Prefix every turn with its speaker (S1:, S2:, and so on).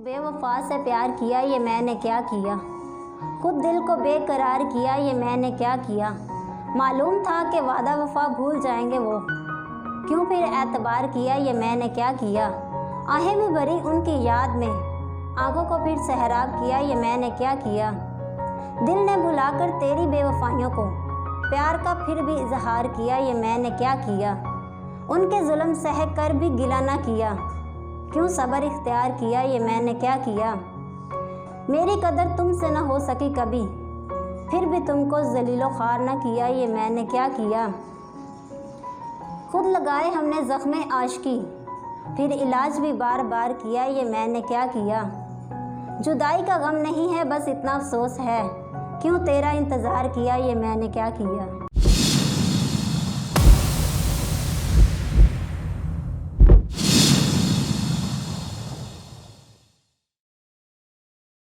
S1: बेवफा से प्यार किया, ये मैंने क्या किया। खुद दिल को बेकरार किया, ये मैंने क्या किया। मालूम था कि वादा वफा भूल जाएंगे वो, क्यों फिर एतबार किया, ये मैंने क्या किया। आहें भी भरी उनकी याद में, आंखों को फिर सहराब किया, ये मैंने क्या किया। दिल ने भुलाकर तेरी बेवफाइयों को प्यार का फिर भी इजहार किया, ये मैंने क्या किया। उनके जुल्म सह कर भी गिला ना किया, क्यों सब्र इख्तियार किया, ये मैंने क्या किया। मेरी कदर तुमसे न हो सकी कभी, फिर भी तुमको जलीलो ख्वार न किया, ये मैंने क्या किया। खुद लगाए हमने ज़ख्मे आशिकी, फिर इलाज भी बार बार किया, ये मैंने क्या किया। जुदाई का गम नहीं है बस इतना अफसोस है, क्यों तेरा इंतज़ार किया, ये मैंने क्या किया।